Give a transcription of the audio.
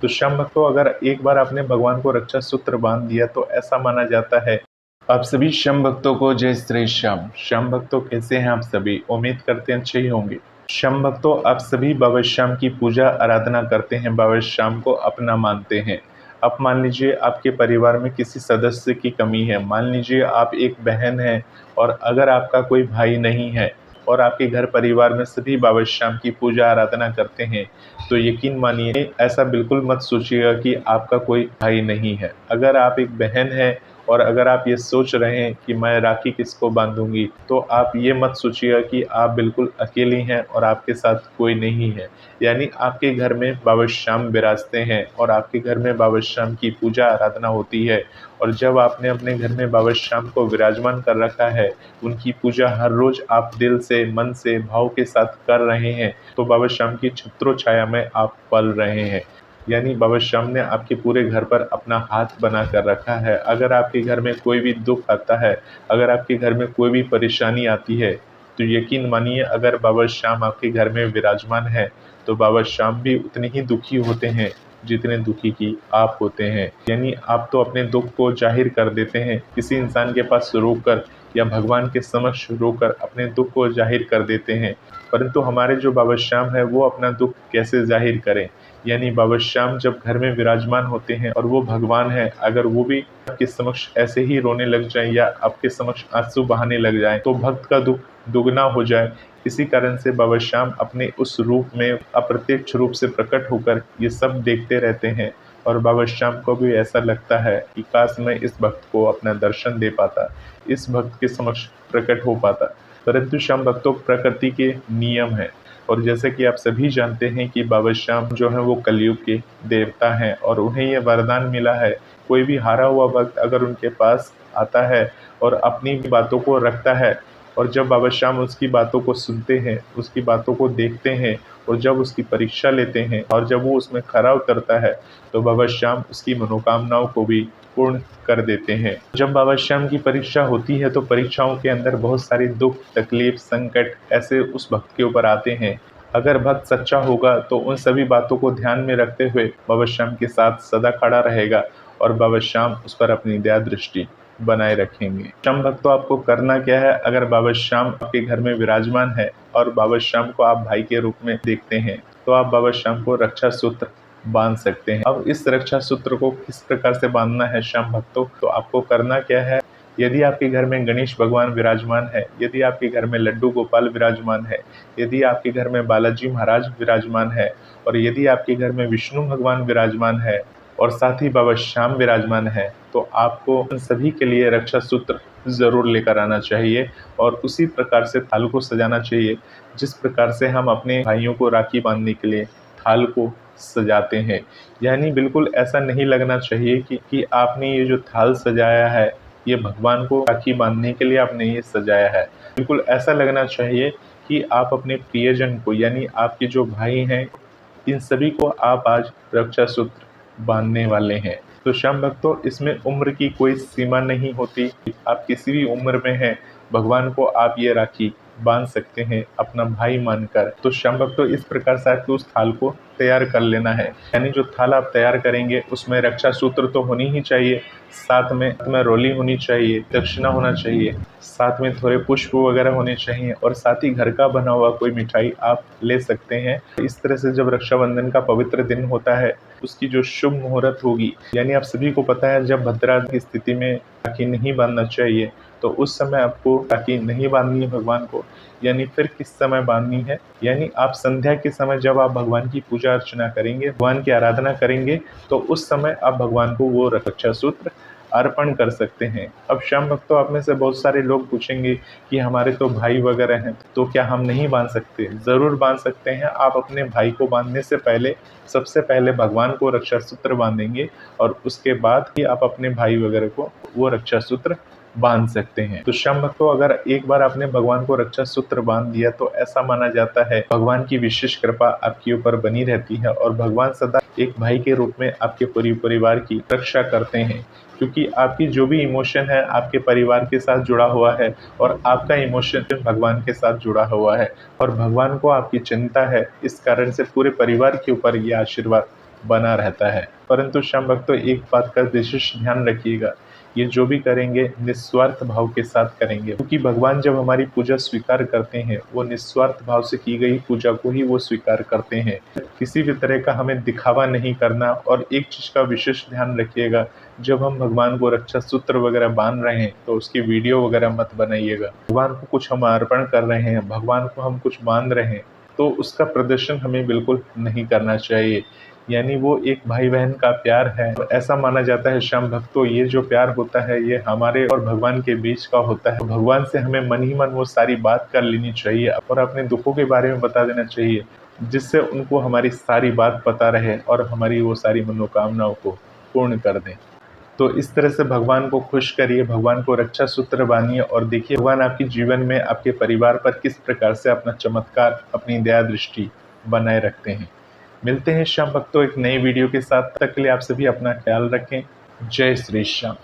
तो श्याम भक्तों, अगर एक बार आपने भगवान को रक्षा सूत्र बांध दिया तो ऐसा माना जाता है। आप सभी श्याम भक्तों को जय श्री श्याम। श्याम भक्तों, कैसे हैं आप सभी? उम्मीद करते हैं अच्छे ही होंगे। श्याम भक्तों, आप सभी बाबा श्याम की पूजा आराधना करते हैं, बाबा श्याम को अपना मानते हैं। अब मान लीजिए आपके परिवार में किसी सदस्य की कमी है, मान लीजिए आप एक बहन है और अगर आपका कोई भाई नहीं है और आपके घर परिवार में सभी बाबा श्याम की पूजा आराधना करते हैं, तो यकीन मानिए ऐसा बिल्कुल मत सोचिएगा कि आपका कोई भाई नहीं है। अगर आप एक बहन है और अगर आप ये सोच रहे हैं कि मैं राखी किसको बांधूंगी, तो आप ये मत सोचिएगा कि आप बिल्कुल अकेली हैं और आपके साथ कोई नहीं है। यानी आपके घर में बाबा श्याम विराजते हैं और आपके घर में बाबा श्याम की पूजा आराधना होती है। और जब आपने अपने घर में बाबा श्याम को विराजमान कर रखा है, उनकी पूजा हर रोज आप दिल से, मन से, भाव के साथ कर रहे हैं, तो बाबा श्याम की छत्रों छाया में आप पल रहे हैं। यानी बाबा श्याम ने आपके पूरे घर पर अपना हाथ बना कर रखा है। अगर आपके घर में कोई भी दुख आता है, अगर आपके घर में कोई भी परेशानी आती है, तो यकीन मानिए अगर बाबा श्याम आपके घर में विराजमान है तो बाबा श्याम भी उतने ही दुखी होते हैं जितने दुखी की आप होते हैं। यानी आप तो अपने दुख को जाहिर कर देते हैं, किसी इंसान के पास रोकर या भगवान के समक्ष रोकर अपने दुख को जाहिर कर देते हैं, परंतु हमारे जो बाबा श्याम है वो अपना दुख कैसे जाहिर करें। यानी बाबा श्याम जब घर में विराजमान होते हैं और वो भगवान है, अगर वो भी आपके समक्ष ऐसे ही रोने लग जाएं या आपके समक्ष आंसू बहाने लग जाएं, तो भक्त का दुख दुगना हो जाए। इसी कारण से बाबा श्याम अपने उस रूप में अप्रत्यक्ष रूप से प्रकट होकर ये सब देखते रहते हैं। और बाबा श्याम को भी ऐसा लगता है कि काश मैं इस भक्त को अपना दर्शन दे पाता, इस भक्त के समक्ष प्रकट हो पाता। परंतु श्याम भक्तों, प्रकृति के नियम है और जैसे कि आप सभी जानते हैं कि बाबा श्याम जो है वो कलयुग के देवता हैं और उन्हें ये वरदान मिला है, कोई भी हारा हुआ भक्त अगर उनके पास आता है और अपनी बातों को रखता है और जब बाबा श्याम उसकी बातों को सुनते हैं, उसकी बातों को देखते हैं और जब उसकी परीक्षा लेते हैं और जब वो उसमें खरा उतरता है, तो बाबा श्याम उसकी मनोकामनाओं को भी पूर्ण कर देते हैं। जब बाबा श्याम की परीक्षा होती है तो परीक्षाओं के अंदर बहुत सारे दुख, तकलीफ, संकट ऐसे उस भक्त के ऊपर आते हैं। अगर भक्त सच्चा होगा तो उन सभी बातों को ध्यान में रखते हुए बाबा श्याम के साथ सदा खड़ा रहेगा और बाबा श्याम उस पर अपनी दया दृष्टि बनाए रखेंगे। श्याम भक्तों, आपको करना क्या है? अगर बाबा श्याम आपके घर में विराजमान है और बाबा श्याम को आप भाई के रूप में देखते हैं, तो आप बाबा श्याम को रक्षा सूत्र बांध सकते हैं। अब इस रक्षा सूत्र को किस प्रकार से बांधना है श्याम भक्तों? तो आपको करना क्या है? यदि आपके घर में गणेश भगवान विराजमान है, यदि आपके घर में लड्डू गोपाल विराजमान है, यदि आपके घर में बालाजी महाराज विराजमान है और यदि आपके घर में विष्णु भगवान विराजमान है और साथ ही बाबा श्याम विराजमान है, तो आपको उन सभी के लिए रक्षा सूत्र ज़रूर लेकर आना चाहिए और उसी प्रकार से थाल को सजाना चाहिए जिस प्रकार से हम अपने भाइयों को राखी बांधने के लिए थाल को सजाते हैं। यानी बिल्कुल ऐसा नहीं लगना चाहिए कि आपने ये जो थाल सजाया है ये भगवान को राखी बांधने के लिए आपने ये सजाया है। बिल्कुल ऐसा लगना चाहिए कि आप अपने प्रियजन को, यानी आपके जो भाई हैं, इन सभी को आप आज रक्षा सूत्र बांधने वाले हैं। तो श्याम भक्तों, इसमें उम्र की कोई सीमा नहीं होती। आप किसी भी उम्र में हैं, भगवान को आप ये राखी बांध सकते हैं अपना भाई मानकर। तो श्याम भक्तों, इस प्रकार से आपको उस थाल को तैयार कर लेना है। यानी जो थाल आप तैयार करेंगे उसमें रक्षा सूत्र तो होनी ही चाहिए, साथ में रोली होनी चाहिए, दक्षिणा होना चाहिए, साथ में थोड़े पुष्प वगैरह होने चाहिए और साथ ही घर का बना हुआ कोई मिठाई आप ले सकते हैं। इस तरह से जब रक्षाबंधन का पवित्र दिन होता है, उसकी जो शुभ मुहूर्त होगी, यानी आप सभी को पता है जब भद्रा की स्थिति में राखी नहीं बांधना चाहिए, तो उस समय आपको राखी नहीं बांधनी है भगवान को। यानी फिर किस समय बांधनी है? यानी आप संध्या के समय जब आप भगवान की पूजा अर्चना करेंगे, भगवान की आराधना करेंगे, तो उस समय आप भगवान को वो रक्षा सूत्र अर्पण कर सकते हैं। अब श्याम भक्तों, आप में से बहुत सारे लोग पूछेंगे कि हमारे तो भाई वगैरह हैं, तो क्या हम नहीं बांध सकते? ज़रूर बांध सकते हैं। आप अपने भाई को बांधने से पहले सबसे पहले भगवान को रक्षा सूत्र बांधेंगे और उसके बाद ही आप अपने भाई वगैरह को वो रक्षा सूत्र बांध सकते हैं। तो श्याम भक्तों, अगर एक बार आपने भगवान को रक्षा सूत्र बांध दिया तो ऐसा माना जाता है भगवान की विशेष कृपा आपके ऊपर बनी रहती है और भगवान सदा एक भाई के रूप में आपके पूरी परिवार की रक्षा करते हैं, क्योंकि आपकी जो भी इमोशन है आपके परिवार के साथ जुड़ा हुआ है और आपका इमोशन भगवान के साथ जुड़ा हुआ है और भगवान को आपकी चिंता है। इस कारण से पूरे परिवार के ऊपर ये आशीर्वाद बना रहता है। परंतु श्याम भक्तों, एक बात का विशेष ध्यान रखिएगा, ये जो भी करेंगे निस्वार्थ भाव के साथ करेंगे, क्योंकि भगवान जब हमारी पूजा स्वीकार करते हैं वो निस्वार्थ भाव से की गई पूजा को ही वो स्वीकार करते हैं। किसी भी तरह का हमें दिखावा नहीं करना। और एक चीज का विशेष ध्यान रखिएगा, जब हम भगवान को रक्षा सूत्र वगैरह बांध रहे हैं तो उसकी वीडियो वगैरह मत बनाइएगा। भगवान को कुछ हम अर्पण कर रहे हैं, भगवान को हम कुछ बांध रहे हैं, तो उसका प्रदर्शन हमें बिल्कुल नहीं करना चाहिए। यानी वो एक भाई बहन का प्यार है। तो ऐसा माना जाता है श्याम भक्तों, ये जो प्यार होता है ये हमारे और भगवान के बीच का होता है। भगवान से हमें मन ही मन वो सारी बात कर लेनी चाहिए और अपने दुखों के बारे में बता देना चाहिए, जिससे उनको हमारी सारी बात पता रहे और हमारी वो सारी मनोकामनाओं को पूर्ण कर दें। तो इस तरह से भगवान को खुश करिए, भगवान को रक्षा सूत्र बांधिए और देखिए भगवान आपके जीवन में आपके परिवार पर किस प्रकार से अपना चमत्कार, अपनी दया दृष्टि बनाए रखते हैं। मिलते हैं श्याम भक्तों एक नई वीडियो के साथ। तक के लिए आप सभी अपना ख्याल रखें। जय श्री श्याम।